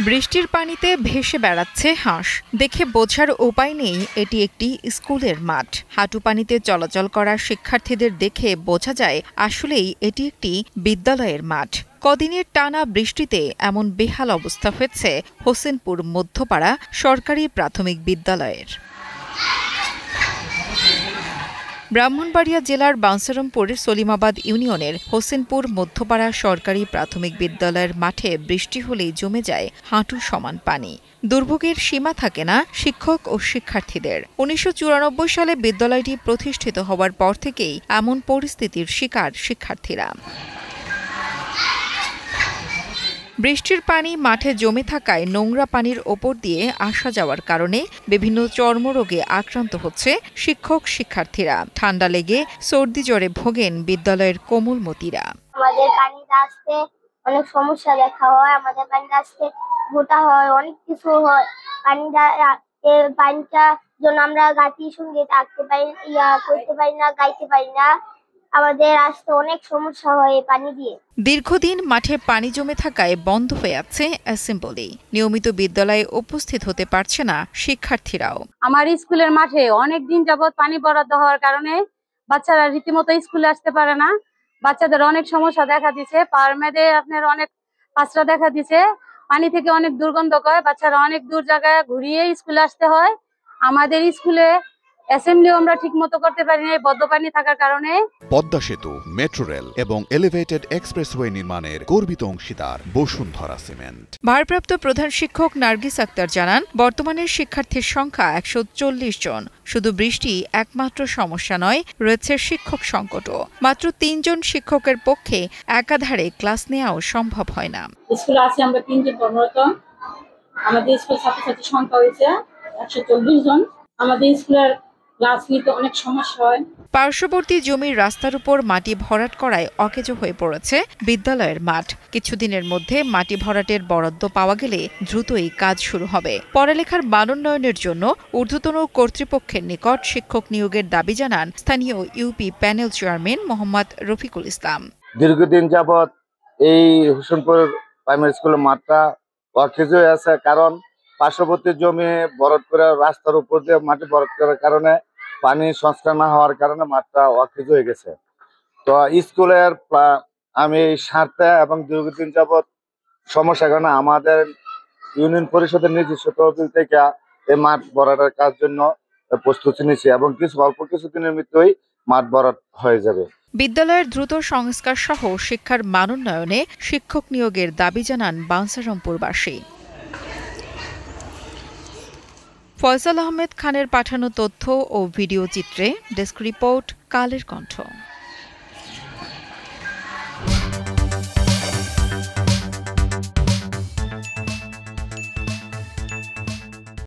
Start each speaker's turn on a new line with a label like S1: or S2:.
S1: বৃষ্টির পানিতে ভেসে বেড়াচ্ছে হাঁস দেখে বোঝার উপায় নেই এটি একটি স্কুলের মাঠ। হাঁটু পানিতে চলাচল করা শিক্ষার্থীদের দেখে বোঝা যায় আসলেই এটি একটি বিদ্যালয়ের মাঠ। কদিনের টানা বৃষ্টিতে এমন বেহাল অবস্থা হয়েছে হোসেনপুর মধ্যপাড়া সরকারি প্রাথমিক বিদ্যালয়ের। ব্রাহ্মণবাড়িয়া জেলার বাঞ্ছারামপুরের সলিমাবাদ ইউনিয়নের হোসেনপুর মধ্যপাড়া সরকারি প্রাথমিক বিদ্যালয়ের মাঠে বৃষ্টি হলেই জমে যায় হাঁটু সমান পানি। দুর্ভোগের সীমা থাকে না শিক্ষক ও শিক্ষার্থীদের। ১৯৯৪ সালে বিদ্যালয়টি প্রতিষ্ঠিত হওয়ার পর থেকেই এমন পরিস্থিতির শিকার শিক্ষার্থীরা। বৃষ্টির পানি মাঠে জমে থাকায় নোংরা পানির ওপর দিয়ে আসা যাওয়ার কারণে বিভিন্ন চর্মরোগে আক্রান্ত হচ্ছে শিক্ষক শিক্ষার্থীরা। ঠান্ডা লেগে সর্দি জ্বরে ভোগেন বিদ্যালয়ের কোমলমতিরা।
S2: আমাদের পানিতে আসতে অনেক সমস্যা দেখা হয়, আমাদের পানিতে আসতে গোটা হয়, অনেক কিছু হয়। পানিটা জন্য আমরা গাছের সঙ্গে থাকতে পারি, করতে পারি না, গাইতে পারি না। আমাদের আসতে অনেক সমস্যা হয় পানি দিয়ে।
S1: দীর্ঘদিন মাঠে পানি জমে থাকায় বন্ধ হয়ে আছে অ্যাসেম্বলি। নিয়মিত বিদ্যালয়ে উপস্থিত হতে পারছে না শিক্ষার্থীরাও।
S3: আমার স্কুলের মাঠে অনেক দিন যাবৎ পানি বরাদ্দ হওয়ার কারণে বাচ্চারা রীতিমতো স্কুলে আসতে পারে না। বাচ্চাদের অনেক সমস্যা দেখা দিচ্ছে, পার মেদে আপনার অনেক পাঁচরা দেখা দিচ্ছে, পানি থেকে অনেক দুর্গন্ধ করে, বাচ্চারা অনেক দূর জায়গায় ঘুরিয়ে স্কুলে আসতে হয়। আমাদের স্কুলে অ্যাসেম্বলিও আমরা ঠিক মতো করতে পারি না বদ্ধ পানি থাকার কারণে।
S4: পদ্মা সেতু, মেট্রো রেল এবং এলিভেটেড এক্সপ্রেসওয়ে নির্মাণের গর্বিত অংশীদার বসুন্ধরা সিমেন্ট।
S1: ভারপ্রাপ্ত প্রধান শিক্ষক নার্গিস আক্তার জানান, বর্তমানে শিক্ষার্থীর সংখ্যা ১৪০ জন। শুধু বৃষ্টি একমাত্র সমস্যা নয়, রয়েছে শিক্ষক সংকটও। মাত্র ৩ জন শিক্ষকের পক্ষে একাধারে ক্লাস নেওয়াও সম্ভব হয় না।
S3: স্কুলে আছি আমরা ৩ জন কর্মরত। আমাদের স্কুল ছাত্রছাত্রীর সংখ্যা হয়েছে ১৪০ জন। আমাদের স্কুলের ক্লাস নিতে অনেক সমস্যা হয়।
S1: পার্শ্ববর্তী জমির রাস্তার উপর মাটি ভরাট করায় অকেজো হয়ে পড়েছে বিদ্যালয়ের মাঠ। কিছুদিনের মধ্যে মাটি ভরাটের বরাদ্দ পাওয়া গেলে দ্রুতই কাজ শুরু হবে। পড়ালেখার মানোন্নয়নের জন্য ঊর্ধ্বতন কর্তৃপক্ষের নিকট শিক্ষক নিয়োগের দাবি জানান স্থানীয় UP panel chairman Mohammad Rafiqul Islam.
S5: দীর্ঘদিন যাবৎ এই হোসেনপুর প্রাইমারি স্কুলের মাঠটা অকেজো হয়ে আছে, কারণ পার্শ্ববর্তী জমি ভরাট করে রাস্তার উপর দিয়ে মাটি ভরাট করার কারণে পানি সংস্কার না হওয়ার কারণে মাঠটা অকেজ হয়ে গেছে। তো স্কুলের আমি স্বার্থে এবং দীর্ঘদিন যাবৎ সমস্যার কারণে আমাদের ইউনিয়ন পরিষদের নিজস্ব তহবিল থেকে এই মাঠ ভরাটের কাজ জন্য প্রস্তুতি নিয়েছি এবং অল্প কিছুদিনের মধ্যেই মাঠ ভরাট হয়ে যাবে।
S1: বিদ্যালয়ের দ্রুত সংস্কার সহ শিক্ষার মানোন্নয়নে শিক্ষক নিয়োগের দাবি জানান বাঞ্ছারামপুরবাসী। ফয়সাল আহমেদ খানের পাঠানো তথ্য ও ভিডিও চিত্রে ডেস্ক রিপোর্ট, কালের কণ্ঠ।